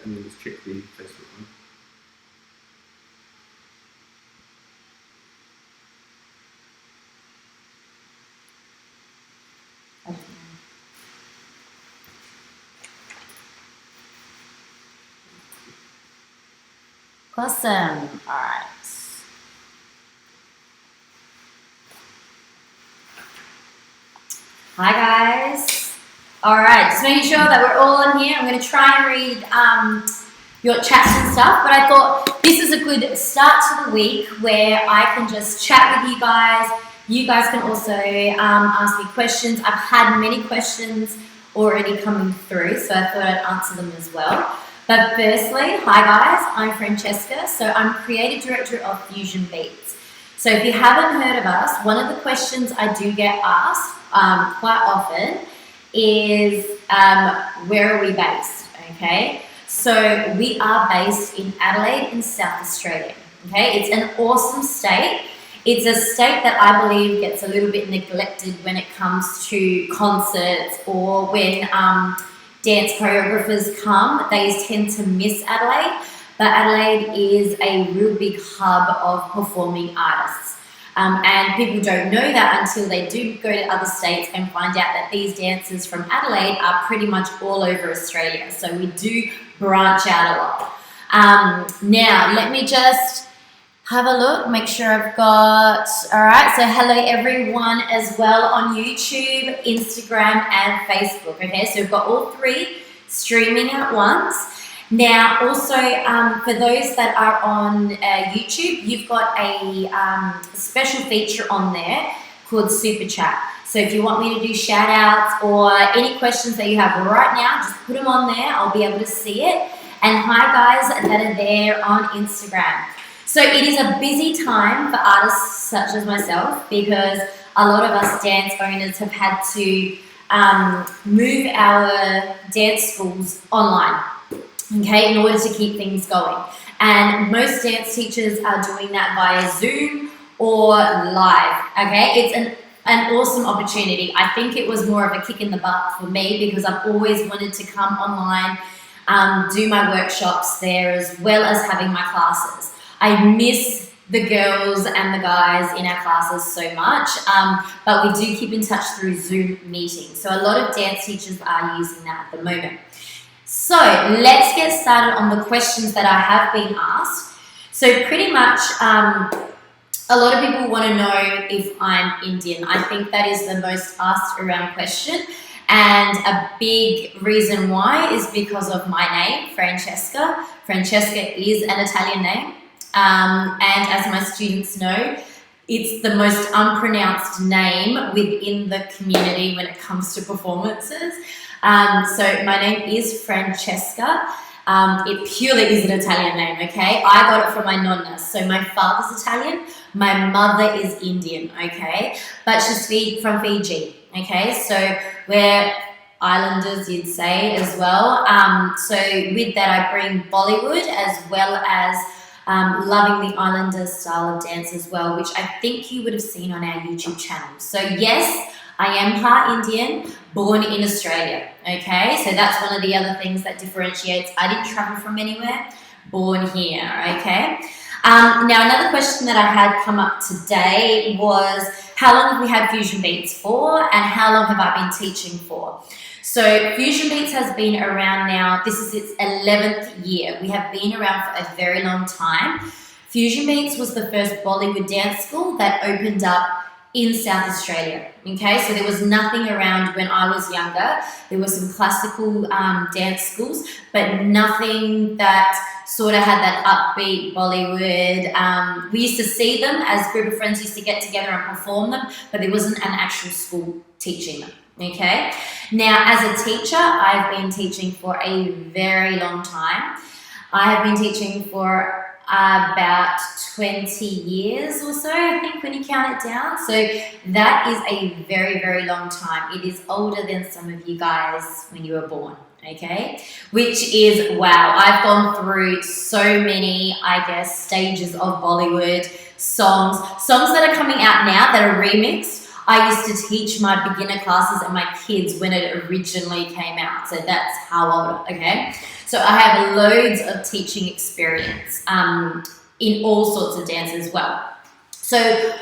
and then just check the Facebook one. Awesome. All right. Hi guys. All right, just making sure that we're all in here. I'm going to try and read your chats and stuff, but I thought this is a good start to the week where I can just chat with you guys. You guys can also ask me questions. I've had many questions already coming through, so I thought I'd answer them as well. But firstly, hi guys, I'm Francesca. So I'm creative director of Fusion Beats. So if you haven't heard of us, one of the questions I do get asked quite often is where are we based? Okay, so we are based in Adelaide in South Australia. Okay, it's an awesome state. It's a state that I believe gets a little bit neglected when it comes to concerts or when dance choreographers come. They tend to miss Adelaide, but Adelaide is a real big hub of performing artists. And people don't know that until they do go to other states and find out that these dancers from Adelaide are pretty much all over Australia. So we do branch out a lot. Now, let me just have a look, make sure I've got, all right, so hello everyone as well on YouTube, Instagram and Facebook, okay? So we've got all three streaming at once. Now, also, for those that are on YouTube, you've got a special feature on there called Super Chat. So if you want me to do shout outs or any questions that you have right now, just put them on there. I'll be able to see it. And hi guys that are there on Instagram. So it is a busy time for artists such as myself because a lot of us dance owners have had to move our dance schools online. Okay, in order to keep things going. And most dance teachers are doing that via Zoom or live, okay? It's an awesome opportunity. I think it was more of a kick in the butt for me because I've always wanted to come online, do my workshops there as well as having my classes. I miss the girls and the guys in our classes so much, but we do keep in touch through Zoom meetings. So a lot of dance teachers are using that at the moment. So let's get started on the questions that I have been asked. So pretty much a lot of people want to know if I'm Indian. I think that is the most asked around question. And a big reason why is because of my name, Francesca. Francesca is an Italian name. And as my students know, it's the most unpronounced name within the community when it comes to performances. So my name is Francesca. It purely is an Italian name, okay? I got it from my nonna. So my father's Italian, my mother is Indian, okay? But she's from Fiji, okay? So we're islanders, you'd say, as well. So with that, I bring Bollywood as well as loving the islander style of dance as well, which I think you would have seen on our YouTube channel. So yes, I am part Indian, born in Australia, okay? So that's one of the other things that differentiates. I didn't travel from anywhere, born here, okay? Now, another question that I had come up today was, how long have we had Fusion Beats for and how long have I been teaching for? So Fusion Beats has been around now, this is its 11th year. We have been around for a very long time. Fusion Beats was the first Bollywood dance school that opened up in South Australia, okay? So there was nothing around when I was younger. There were some classical dance schools, but nothing that sort of had that upbeat Bollywood. We used to see them as a group of friends used to get together and perform them, but there wasn't an actual school teaching them, okay? Now, as a teacher, I've been teaching for a very long time. I have been teaching for about 20 years or so, I think, when you count it down. So that is a very, very long time. It is older than some of you guys when you were born, okay? Which is, wow, I've gone through so many, I guess, stages of Bollywood songs that are coming out now that are remixed. I used to teach my beginner classes and my kids when it originally came out. So that's how old, okay? So I have loads of teaching experience in all sorts of dance as well. So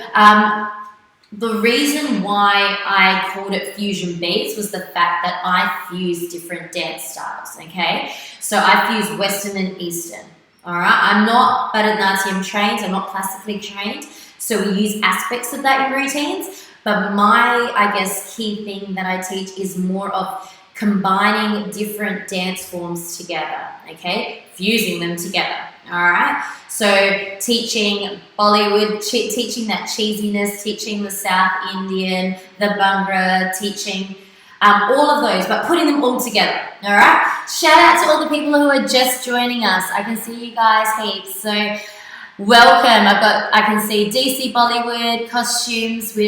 the reason why I called it Fusion Beats was the fact that I fuse different dance styles, okay? So I fuse Western and Eastern, all right? I'm not Bharatanatyam trained, I'm not classically trained, so we use aspects of that in routines, but my, I guess, key thing that I teach is more of combining different dance forms together, okay? Fusing them together, all right? So teaching Bollywood, teaching that cheesiness, teaching the South Indian, the Bhangra, teaching all of those, but putting them all together, all right? Shout out to all the people who are just joining us. I can see you guys heaps, so welcome. I can see DC Bollywood costumes.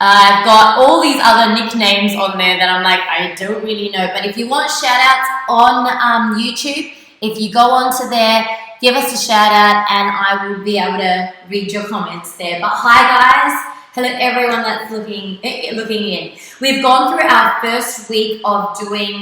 I've got all these other nicknames on there that I'm like, I don't really know. But if you want shout outs on YouTube, if you go onto there, give us a shout out and I will be able to read your comments there. But hi guys, hello everyone that's looking in. We've gone through our first week of doing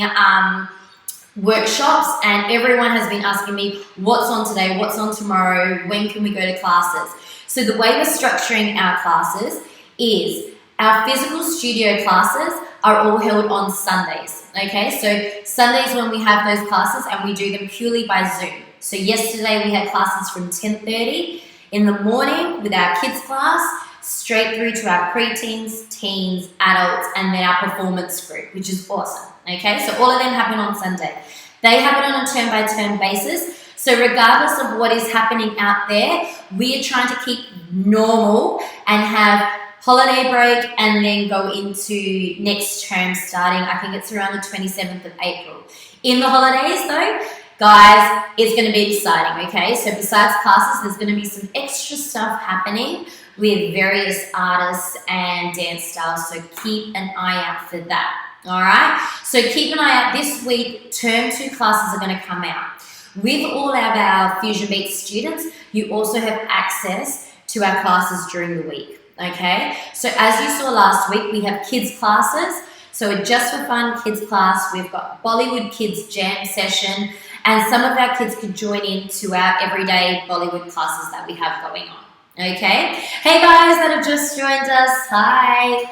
workshops and everyone has been asking me what's on today, what's on tomorrow, when can we go to classes. So the way we're structuring our classes is our physical studio classes are all held on Sundays, okay? So Sundays when we have those classes and we do them purely by Zoom. So yesterday we had classes from 10:30 in the morning with our kids class, straight through to our preteens, teens, adults, and then our performance group, which is awesome, okay? So all of them happen on Sunday. They happen on a turn-by-turn basis. So regardless of what is happening out there, we are trying to keep normal and have holiday break and then go into next term starting, I think it's around the 27th of April. In the holidays though, guys, it's going to be exciting, okay? So besides classes, there's going to be some extra stuff happening with various artists and dance styles, so keep an eye out for that, all right? So keep an eye out. This week, term 2 classes are going to come out. With all of our Fusion Beats students, you also have access to our classes during the week. Okay, so as you saw last week, we have kids classes. So Just for Fun kids class, we've got Bollywood Kids Jam session, and some of our kids could join in to our everyday Bollywood classes that we have going on. Okay, hey guys that have just joined us, hi.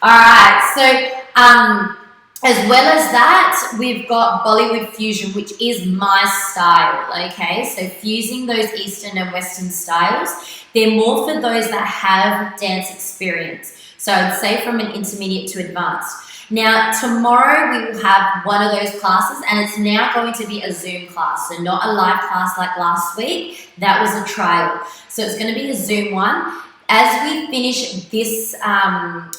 All right, so as well as that, we've got Bollywood Fusion, which is my style, okay? So fusing those Eastern and Western styles, they're more for those that have dance experience. So I'd say from an intermediate to advanced. Now, tomorrow we will have one of those classes and it's now going to be a Zoom class. So not a live class like last week, that was a trial. So it's going to be a Zoom one. As we finish this,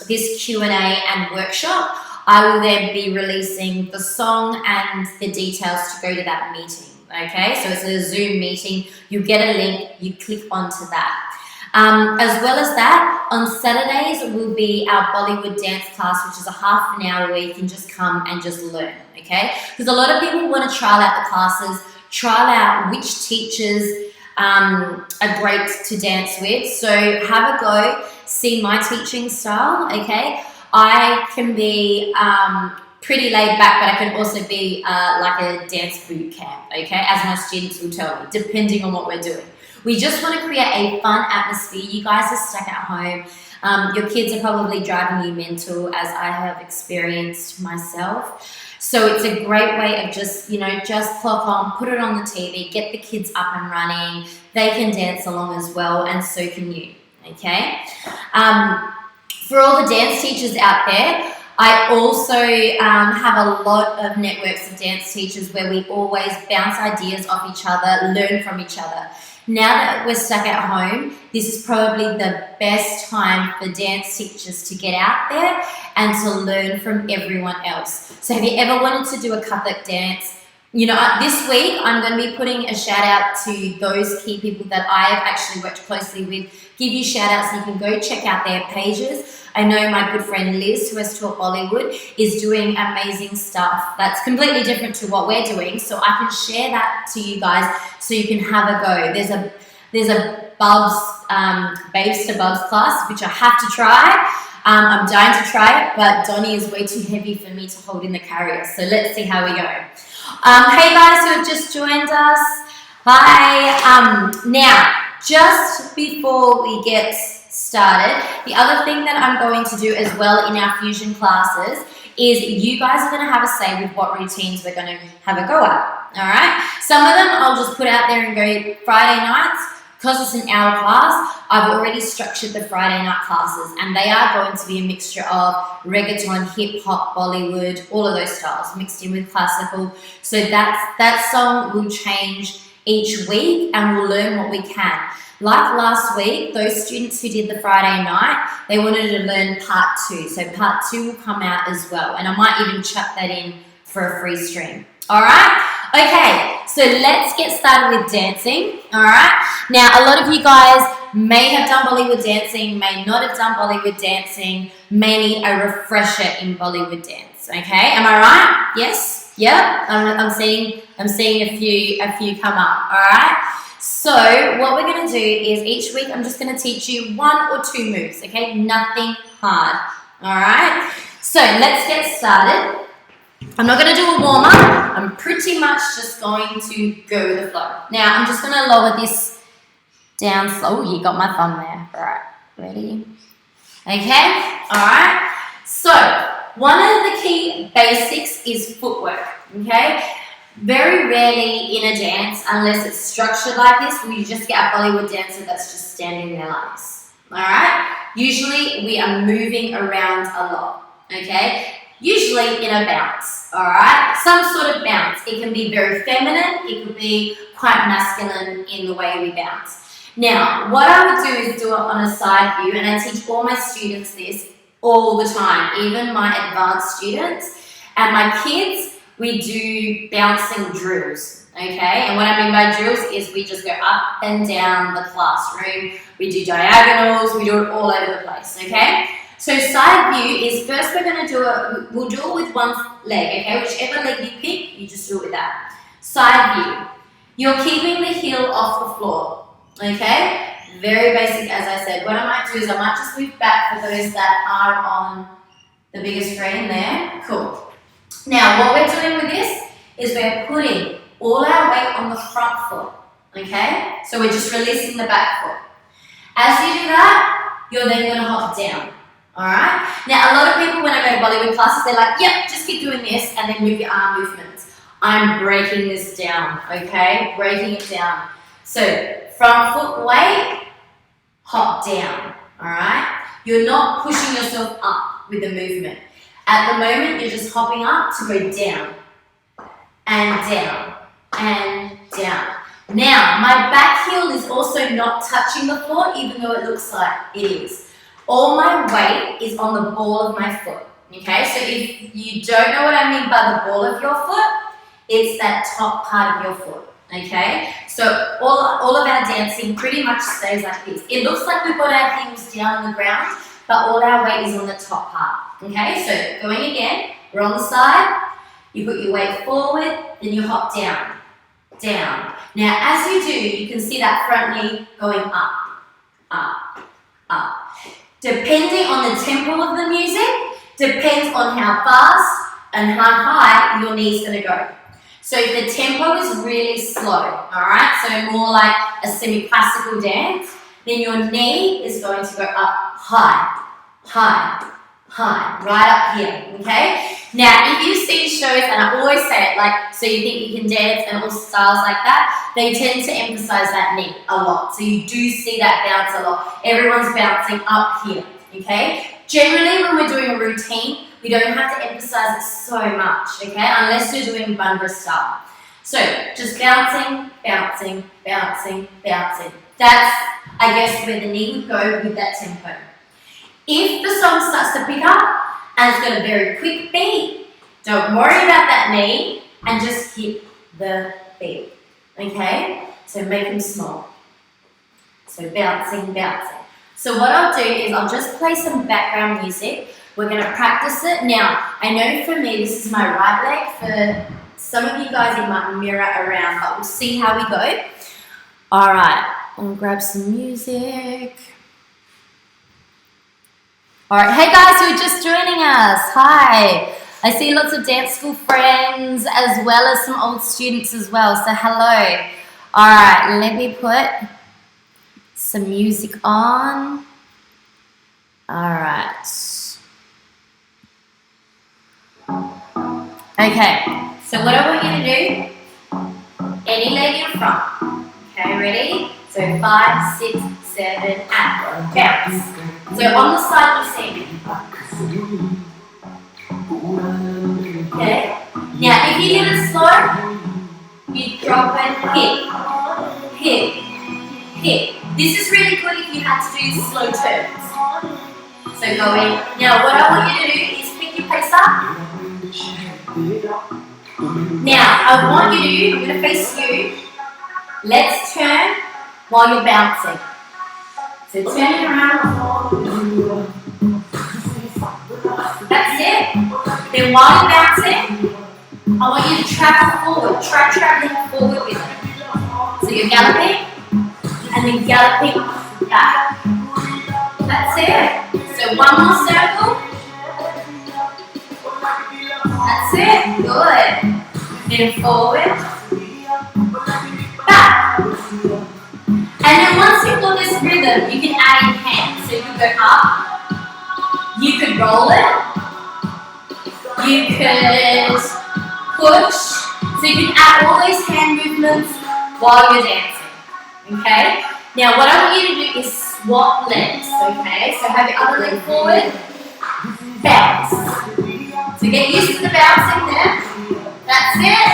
this Q&A and workshop, I will then be releasing the song and the details to go to that meeting, okay? So it's a Zoom meeting, you get a link, you click onto that. As well as that, on Saturdays will be our Bollywood dance class, which is a half an hour where you can just come and just learn, okay? Because a lot of people want to trial out the classes, trial out which teachers are great to dance with. So have a go, see my teaching style, okay? I can be pretty laid back, but I can also be like a dance boot camp, okay? As my students will tell me, depending on what we're doing. We just want to create a fun atmosphere. You guys are stuck at home. Your kids are probably driving you mental, as I have experienced myself. So it's a great way of just, you know, just clock on, put it on the TV, get the kids up and running. They can dance along as well, and so can you, okay? For all the dance teachers out there, I also have a lot of networks of dance teachers where we always bounce ideas off each other, learn from each other. Now that we're stuck at home, this is probably the best time for dance teachers to get out there and to learn from everyone else. So have you ever wanted to do a Kathak dance? You know, this week I'm going to be putting a shout out to those key people that I've actually worked closely with. Give you shout outs so you can go check out their pages. I know my good friend Liz, who has taught Bollywood, is doing amazing stuff that's completely different to what we're doing. So I can share that to you guys so you can have a go. There's a Babes to Bubs class, which I have to try. I'm dying to try it, but Donnie is way too heavy for me to hold in the carrier. So let's see how we go. Hey guys who have just joined us. Hi. Now, just before we get started, the other thing that I'm going to do as well in our fusion classes is you guys are going to have a say with what routines we're going to have a go at. All right. Some of them I'll just put out there and go Friday nights. Because it's an hour class, I've already structured the Friday night classes, and they are going to be a mixture of reggaeton, hip hop, Bollywood, all of those styles mixed in with classical. So that song will change each week, and we'll learn what we can. Like last week, those students who did the Friday night, they wanted to learn part 2. So part 2 will come out as well, and I might even chuck that in for a free stream. All right. Okay, so let's get started with dancing, all right? Now, a lot of you guys may have done Bollywood dancing, may not have done Bollywood dancing, may need a refresher in Bollywood dance, okay? Am I right? Yes? Yep, I'm seeing a few come up, all right? So what we're going to do is each week I'm just going to teach you 1 or 2 moves, okay? Nothing hard, all right? So let's get started. I'm not going to do a warm-up. I'm pretty much just going to go with the flow. Now, I'm just going to lower this down slow. Oh, you got my thumb there. All right, ready? Okay, all right. So, one of the key basics is footwork, okay? Very rarely in a dance, unless it's structured like this, will you just get a Bollywood dancer that's just standing there like this, all right? Usually, we are moving around a lot, okay? Usually in a bounce, all right? Some sort of bounce. It can be very feminine. It could be quite masculine in the way we bounce. Now, what I would do is do it on a side view, and I teach all my students this all the time, even my advanced students. And my kids, we do bouncing drills, okay? And what I mean by drills is we just go up and down the classroom. We do diagonals. We do it all over the place, okay? So side view is first we're going to do it, we'll do it with one leg, okay? Whichever leg you pick, you just do it with that. Side view. You're keeping the heel off the floor, okay? Very basic, as I said. What I might do is I might just move back for those that are on the bigger screen there. Cool. Now, what we're doing with this is we're putting all our weight on the front foot, okay? So we're just releasing the back foot. As you do that, you're then going to hop down. All right. Now, a lot of people, when I go to Bollywood classes, they're like, yep, just keep doing this and then move your arm movements. I'm breaking this down, okay? Breaking it down. So, front foot weight, hop down, all right? You're not pushing yourself up with the movement. At the moment, you're just hopping up to go down and down and down. Now, my back heel is also not touching the floor, even though it looks like it is. All my weight is on the ball of my foot, okay? So if you don't know what I mean by the ball of your foot, it's that top part of your foot, okay? So all of our dancing pretty much stays like this. It looks like we've got our heels down on the ground, but all our weight is on the top part, okay? So going again, we're on the side, you put your weight forward, then you hop down, down. Now as you do, you can see that front knee going up, up, up. Depending on the tempo of the music, depends on how fast and how high your knee's going to go. So if the tempo is really slow, all right, so more like a semi-classical dance, then your knee is going to go up high, high, high, right up here, okay? Now, if you see shows, and I always say it, like, so you think you can dance and all styles like that, they tend to emphasize that knee a lot. So you do see that bounce a lot. Everyone's bouncing up here, okay? Generally, when we're doing a routine, we don't have to emphasize it so much, okay? Unless you're doing Bhangra style. So, just bouncing, bouncing, bouncing, bouncing. That's, I guess, where the knee would go with that tempo. If the song starts to pick up, and it's got a very quick beat, don't worry about that knee and just hit the beat, okay? So make them small. So bouncing, bouncing. So what I'll do is I'll just play some background music. We're going to practice it. Now, I know for me, this is my right leg. For some of you guys, it might mirror around, but we'll see how we go. All right. I'll grab some music. All right, hey guys who are just joining us, hi. I see lots of dance school friends as well as some old students as well, so hello. All right, let me put some music on. All right. Okay, so what I want you to do, any leg in front. Okay, ready? So 5, 6, 7, and bounce. So on the side you see me. Okay. Now if you did it slow, you drop it, hit, hit. This is really good if you had to do slow turns. So going. Now what I want you to do is pick your pace up. Now I want you to, I'm going to face you. Let's turn while you're bouncing. So turn it around. That's it. Then while you're bouncing, I want you to travel forward. Try traveling forward with it. So you're galloping and then galloping back. That's it. So one more circle. That's it. Good. Then forward. Back. And then once you've got this rhythm, you can add in hands. So you can go up. You could roll it. You could push. So you can add all those hand movements while you're dancing. Okay? Now what I want you to do is swap legs. Okay? So have your other leg forward. Bounce. So get used to the bouncing there. That's it.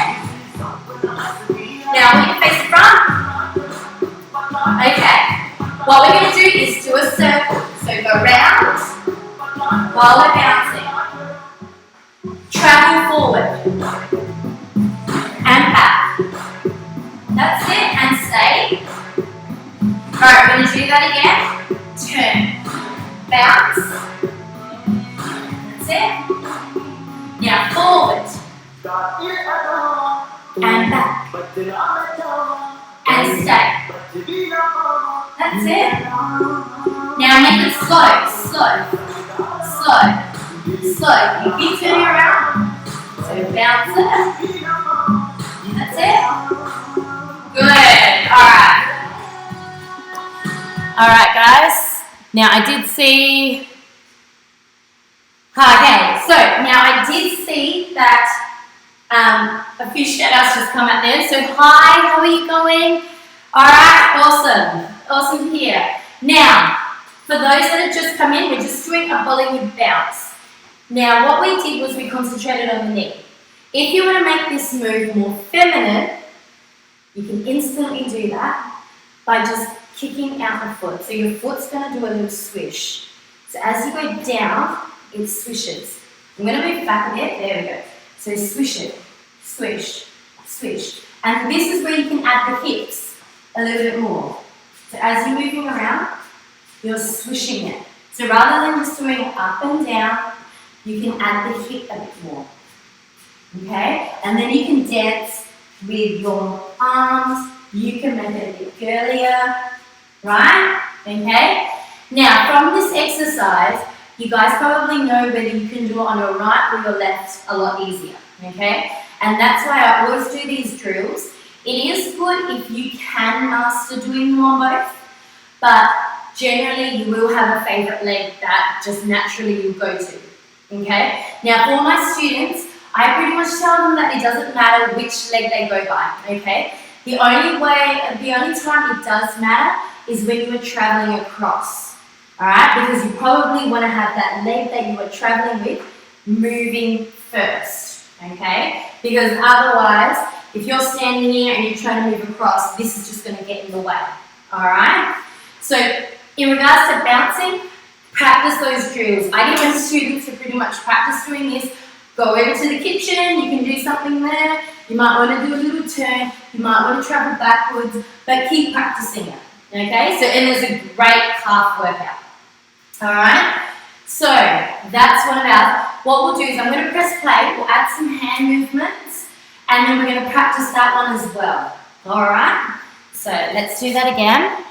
Now I want you to face the front. Okay. What we're going to do is do a circle. So go round while we're bouncing. Travel forward and back. That's it, and stay. Alright, we're going to do that again. Turn. Bounce. That's it. Now forward. And back. And stay. That's it. Now make it slow, slow, slow. Slow. You keep turning around. So bounce it. That's it. Good. Alright. Alright guys. Now I did see. Okay, so now I did see that a few shout outs just come out there. So hi, how are you going? Alright, awesome. Awesome here. Now, for those that have just come in, we're just doing a Bollywood bounce. Now, what we did was we concentrated on the knee. If you want to make this move more feminine, you can instantly do that by just kicking out the foot. So your foot's going to do a little swish. So as you go down, it swishes. I'm going to move back a bit. There we go. So swish it. Swish. Swish. And this is where you can add the hips a little bit more. So as you're moving around, you're swishing it. So rather than just doing it up and down, you can add the hip a bit more. Okay? And then you can dance with your arms. You can make it a bit girlier. Right? Okay? Now, from this exercise, you guys probably know whether you can do it on your right or your left a lot easier. Okay? And that's why I always do these drills. It is good if you can master doing them on both, but generally you will have a favourite leg that just naturally you'll go to. Okay? Now for my students, I pretty much tell them that it doesn't matter which leg they go by. Okay? The only time it does matter is when you are travelling across. Alright? Because you probably want to have that leg that you are travelling with moving first. Okay? Because otherwise, if you're standing here and you're trying to move across, this is just going to get in the way. Alright? So, in regards to bouncing, practice those drills. I get my students to pretty much practice doing this. Go over to the kitchen, you can do something there. You might want to do a little turn. You might want to travel backwards, but keep practicing it. Okay? So, and there's a great calf workout. Alright? So, that's one of ours. What we'll do is I'm going to press play. We'll add some hand movements. And then we're going to practice that one as well. Alright? So let's do that again.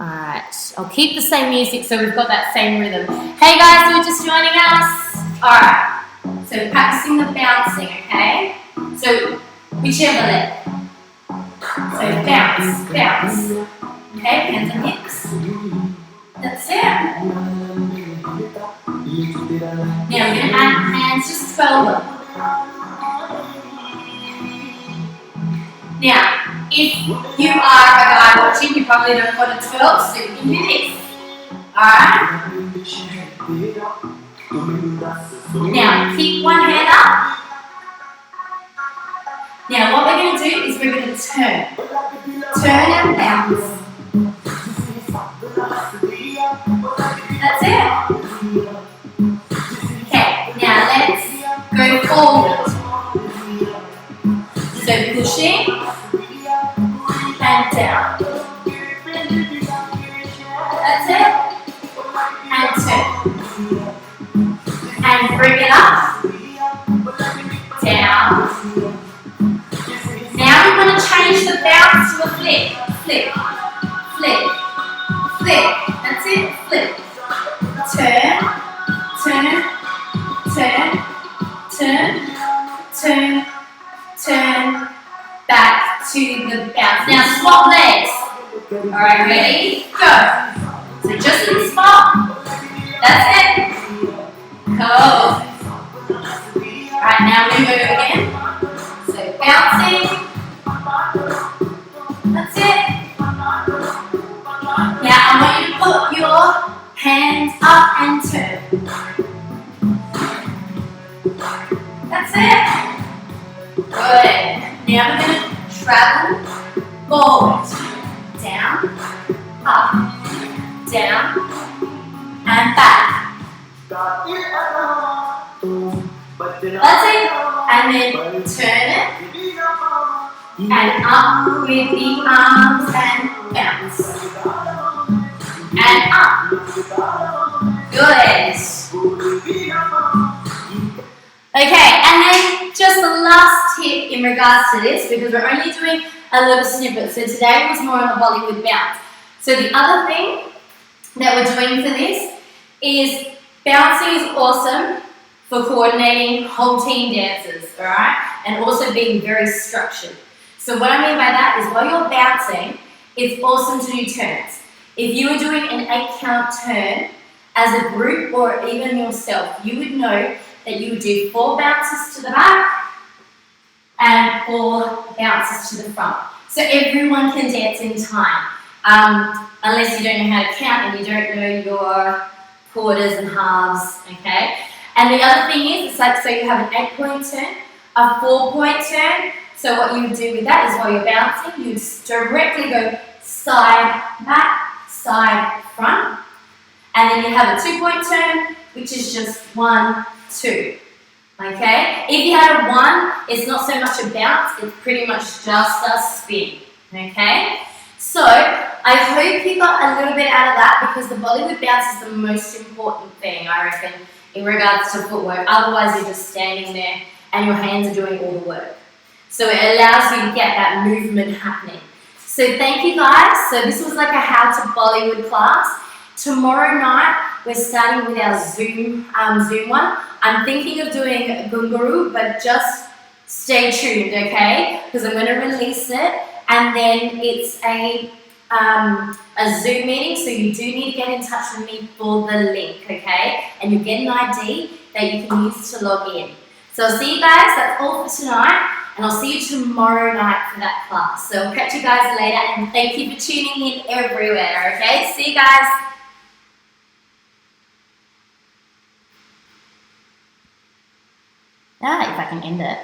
Alright, I'll keep the same music so we've got that same rhythm. Hey guys, who are just joining us? Alright, so practicing the bouncing, okay? So, whichever leg. So bounce, bounce. Okay, hands on hips. That's it. Now we're going to add hands, just 12 them. Now, if you are a guy watching, you probably don't want a 12, so you can do this. Alright? Now, keep one hand up. Now, what we're going to do is we're going to turn. Turn and bounce. That's it. Okay, now let's go forward. So pushing and down. That's it. And turn. And bring it up. Down. Now we want to change the bounce to a flip. Flip. Flip. Flip. That's it. Flip. Turn. Turn. Turn. Turn. Turn. Turn. Back to the bounce. Now swap legs. Alright, ready? Go. So just in the spot. That's it. Go. Alright, now move over again. So bouncing. That's it. Now I want you to put your hands up and turn. That's it. Good. Now we're going to travel forward. Down, up, down, and back. That's it. And then turn it. And up with the arms and bounce. And up. Good. Okay, and then just the last tip in regards to this, because we're only doing a little snippet. So today was more on the Bollywood bounce. So the other thing that we're doing for this is bouncing is awesome for coordinating whole team dances, alright? And also being very structured. So what I mean by that is while you're bouncing, it's awesome to do turns. If you were doing an 8-count turn as a group or even yourself, you would know that you would do 4 bounces to the back and 4 bounces to the front. So everyone can dance in time, unless you don't know how to count and you don't know your quarters and halves, okay? And the other thing is, it's like, so you have an 8-point turn, a 4-point turn. So what you would do with that is while you're bouncing, you would directly go side, back, side, front. And then you have a 2-point turn, which is just 1, 2. Okay? If you had a 1, it's not so much a bounce, it's pretty much just a spin. Okay? So, I hope you got a little bit out of that because the Bollywood bounce is the most important thing, I reckon, in regards to footwork. Otherwise, you're just standing there and your hands are doing all the work. So it allows you to get that movement happening. So thank you guys. So this was like a how to Bollywood class. Tomorrow night, we're starting with our Zoom one. I'm thinking of doing Gunguru, but just stay tuned, okay? Because I'm going to release it. And then it's a Zoom meeting, so you do need to get in touch with me for the link, okay? And you get an ID that you can use to log in. So I'll see you guys. That's all for tonight. And I'll see you tomorrow night for that class. So I'll catch you guys later. And thank you for tuning in everywhere, okay? See you guys. If I can end it.